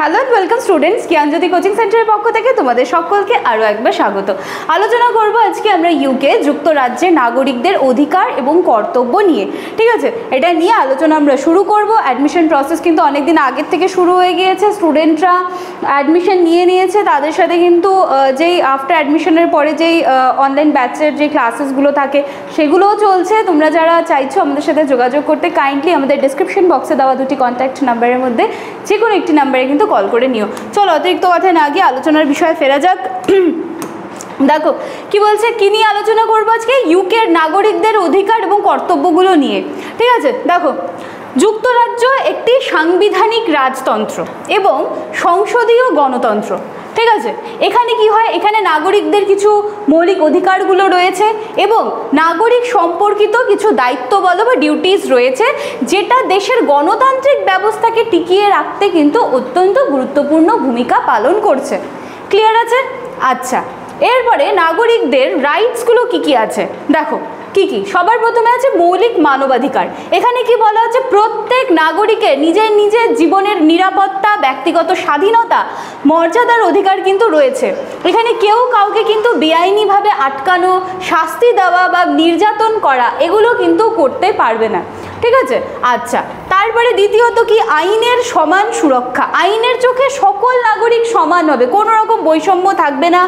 Hello and welcome students, Gyanjyoti coaching সেন্টারের পক্ষ থেকে তোমাদের সকলকে আরও একবার স্বাগত। আলোচনা করব আজকে আমরা ইউকে যুক্তরাজ্যের নাগরিকদের অধিকার এবং কর্তব্য নিয়ে। ঠিক আছে, এটা নিয়ে আলোচনা আমরা শুরু করব। অ্যাডমিশন প্রসেস কিন্তু অনেকদিন আগের থেকে শুরু হয়ে গিয়েছে, স্টুডেন্টরা অ্যাডমিশন নিয়ে নিয়েছে। তাদের সাথে কিন্তু যেই আফটার অ্যাডমিশনের পরে যেই অনলাইন ব্যাচের যে ক্লাসেসগুলো থাকে সেগুলোও চলছে। তোমরা যারা চাইছো আমাদের সাথে যোগাযোগ করতে, কাইন্ডলি আমাদের ডিসক্রিপশন বক্সে দেওয়া দুটি কন্ট্যাক্ট নাম্বারের মধ্যে যে কোনো একটি নাম্বারে কিন্তু কল করে নিও। চলো অতিরিক্ত কথা না গিয়ে আলোচনার বিষয়ে ফেরা যাক। দেখো কি বলছে, কি নিয়ে আলোচনা করবো আজকে? ইউকের নাগরিকদের অধিকার এবং কর্তব্যগুলো নিয়ে। ঠিক আছে, দেখো যুক্তরাজ্য একটি সাংবিধানিক রাজতন্ত্র এবং সংসদীয় গণতন্ত্র। ঠিক আছে, এখানে কি হয়, এখানে নাগরিকদের কিছু মৌলিক অধিকারগুলো রয়েছে এবং নাগরিক সম্পর্কিত কিছু দায়িত্ব বলো বা ডিউটিস রয়েছে, যেটা দেশের গণতান্ত্রিক ব্যবস্থাকে টিকিয়ে রাখতে কিন্তু অত্যন্ত গুরুত্বপূর্ণ ভূমিকা পালন করছে। ক্লিয়ার আছে? আচ্ছা, এরপরে নাগরিকদের রাইটসগুলো কি কি আছে দেখো। কি কি? সবার প্রথমে আছে মৌলিক মানবাধিকার। এখানে কি বলা হচ্ছে, প্রত্যেক নাগরিকের নিজের নিজের জীবনের নিরাপত্তা, ব্যক্তিগত স্বাধীনতা, মর্যাদার অধিকার কিন্তু রয়েছে। এখানে কেউ কাউকে কিন্তু বেআইনিভাবে আটকানো, শাস্তি দেওয়া বা নির্যাতন করা এগুলো কিন্তু করতে পারবে না। ঠিক আছে, আচ্ছা তারপরে দ্বিতীয়ত কি, আইনের সমান সুরক্ষা। আইনের চোখে সকল নাগরিক সমান হবে, কোনো রকম বৈষম্য থাকবে না।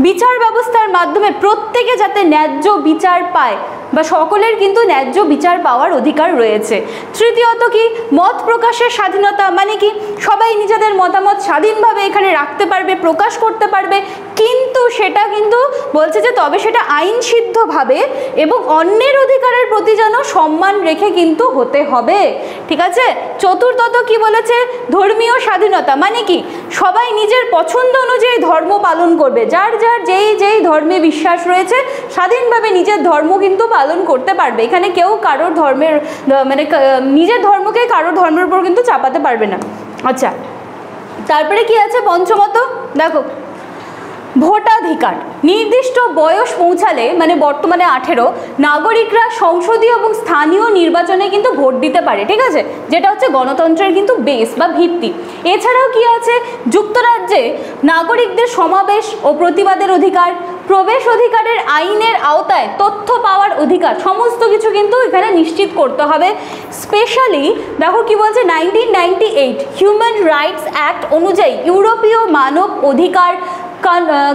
বিচার ব্যবস্থার মাধ্যমে প্রত্যেকে যাতে ন্যায্য বিচার পায় বা সকলের কিন্তু ন্যায্য বিচার পাওয়ার অধিকার রয়েছে। তৃতীয়ত কি, মত প্রকাশের স্বাধীনতা। মানে কি, সবাই নিজেদের মতামত স্বাধীনভাবে এখানে রাখতে পারবে, প্রকাশ করতে পারবে, কিন্তু সেটা কিন্তু বলছে যে তবে সেটা আইনসিদ্ধভাবে এবং অন্যের অধিকারের প্রতি যেন সম্মান রেখে কিন্তু হতে হবে। ঠিক আছে, চতুর্থত কি বলেছে, ধর্মীয় স্বাধীনতা। মানে কি, সবাই নিজের পছন্দ অনুযায়ী ধর্ম পালন করবে, যার যার যেই ধর্মে বিশ্বাস রয়েছে স্বাধীনভাবে নিজের ধর্ম কিন্তু পালন করতে পারবে। এখানে কেউ কারোর ধর্মের মানে নিজের ধর্মকে কারোর ধর্মের উপর কিন্তু চাপাতে পারবে না। আচ্ছা তারপরে কি আছে পঞ্চমত, দেখো ভোটাধিকার। নির্দিষ্ট বয়স পৌঁছালে, মানে বর্তমানে 18, নাগরিকরা সংসদীয় এবং স্থানীয় নির্বাচনে কিন্তু ভোট দিতে পারে। ঠিক আছে, যেটা হচ্ছে গণতন্ত্রের কিন্তু বেস বা ভিত্তি। এছাড়াও কি আছে, যুক্তরাজ্যে নাগরিকদের সমাবেশ ও প্রতিবাদের অধিকার, প্রবেশ অধিকারের আইনের আওতায় তথ্য পাওয়ার অধিকার, সমস্ত কিছু কিন্তু এখানে নিশ্চিত করতে হবে। স্পেশালি দেখো কি বলছে, 1998 হিউম্যান রাইটস অ্যাক্ট অনুযায়ী ইউরোপীয় মানব অধিকার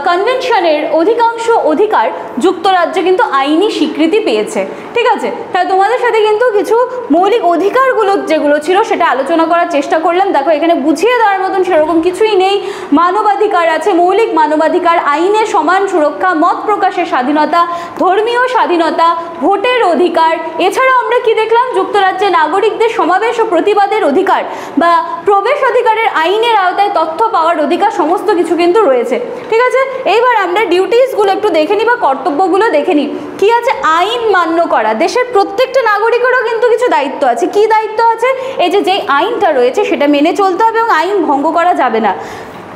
কনভেনশনের অধিকাংশ অধিকার যুক্তরাজ্যে কিন্তু আইনি স্বীকৃতি পেয়েছে। ঠিক আছে, তাই তোমাদের সাথে কিন্তু কিছু মৌলিক অধিকারগুলো যেগুলো ছিল সেটা আলোচনা করার চেষ্টা করলাম। দেখো এখানে বুঝিয়ে দেওয়ার মতন সেরকম কিছুই নেই। মানবাধিকার আছে, মৌলিক মানবাধিকার, আইনের সমান সুরক্ষা, মত প্রকাশের স্বাধীনতা, ধর্মীয় স্বাধীনতা, ভোটের অধিকার। এছাড়াও আমরা কি দেখলাম, যুক্তরাজ্যে নাগরিকদের সমাবেশ ও প্রতিবাদের অধিকার বা প্রবেশ অধিকারের আইনের আওতায় তথ্য পাওয়ার অধিকার, সমস্ত কিছু কিন্তু রয়েছে। ঠিক আছে, এইবার আমরা ডিউটিসগুলো একটু দেখে নিই বা কর্তব্যগুলো দেখে নিই। কি আছে, আইন মান্য করা। দেশের প্রত্যেকটা নাগরিকেরও কিন্তু কিছু দায়িত্ব আছে। কি দায়িত্ব আছে? এই যে আইনটা রয়েছে সেটা মেনে চলতে হবে এবং আইন ভঙ্গ করা যাবে না।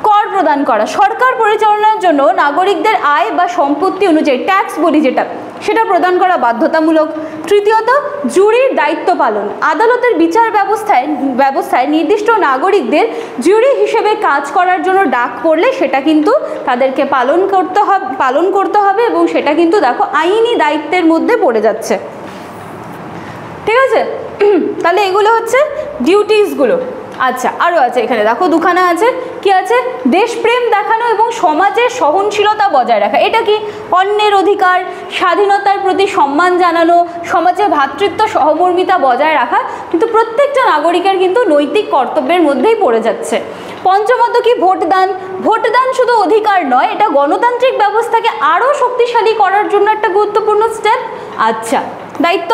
কর প্রদান করা। সরকার পরিচালনার জন্য নাগরিকদের আয় বা সম্পত্তি অনুযায়ী ট্যাক্স বলি যেটা, সেটা প্রদান করা বাধ্যতামূলক। তৃতীয়ত জুরির দায়িত্ব পালন। আদালতের বিচার ব্যবস্থায় নির্দিষ্ট নাগরিকদের জুরি হিসেবে কাজ করার জন্য ডাক পড়লে সেটা কিন্তু তাদেরকে পালন করতে হবে এবং সেটা কিন্তু দেখো আইনি দায়িত্বের মধ্যে পড়ে যাচ্ছে। ঠিক আছে, তাহলে এগুলো হচ্ছে ডিউটিসগুলো। আচ্ছা আরও আছে এখানে, দেখো দুখানা আছে। কি আছে, দেশপ্রেম দেখানো এবং সমাজের সহনশীলতা বজায় রাখা। এটা কি, অন্যের অধিকার, স্বাধীনতার প্রতি সম্মান জানানো, সমাজে ভ্রাতৃত্ব সহমর্মিতা বজায় রাখা কিন্তু প্রত্যেকটা নাগরিকের কিন্তু নৈতিক কর্তব্যের মধ্যেই পড়ে যাচ্ছে। পঞ্চমত কি, ভোটদান। ভোটদান শুধু অধিকার নয়, এটা গণতান্ত্রিক ব্যবস্থাকে আরও শক্তিশালী করার জন্য একটা গুরুত্বপূর্ণ স্টেপ। আচ্ছা দায়িত্ব।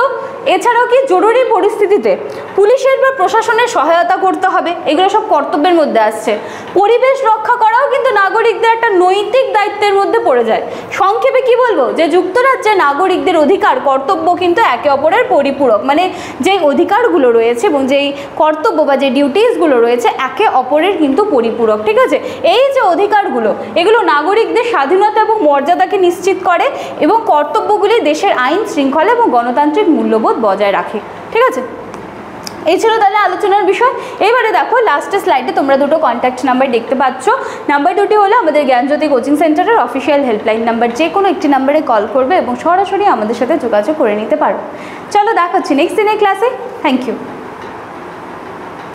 এছাড়াও কি, জরুরি পরিস্থিতিতে পুলিশের বা প্রশাসনের সহায়তা করতে হবে, এগুলো সব কর্তব্যের মধ্যে আসছে। পরিবেশ রক্ষা করাও কিন্তু নাগরিকদের একটা নৈতিক দায়িত্বের মধ্যে পড়ে যায়। সংক্ষেপে কি বলবো, যে যুক্তরাজ্যে নাগরিকদের অধিকার কর্তব্য কিন্তু একে অপরের পরিপূরক। মানে যেই অধিকারগুলো রয়েছে এবং যেই কর্তব্য বা যে ডিউটিসগুলো রয়েছে একে অপরের কিন্তু পরিপূরক। ঠিক আছে, এই যে অধিকারগুলো এগুলো নাগরিকদের স্বাধীনতা এবং মর্যাদাকে নিশ্চিত করে এবং কর্তব্যগুলি দেশের আইন শৃঙ্খলা এবং গণতান্ত্রিক মূল্যবোধ বজায় রাখে। ঠিক আছে, এই ছিল তাহলে আলোচনার বিষয়। এবারে দেখো লাস্টের স্লাইডে তোমরা দুটো কন্ট্যাক্ট নাম্বার দেখতে পাচ্ছ। নাম্বার দুটি হলো আমাদের জ্ঞানজ্যোতি কোচিং সেন্টারের অফিসিয়াল হেল্পলাইন নাম্বার, যে কোনো একটি নাম্বারে কল করবে এবং সরাসরি আমাদের সাথে যোগাযোগ করে নিতে পারো। চলো দেখাচ্ছি নেক্সট দিনের ক্লাসে। Thank you.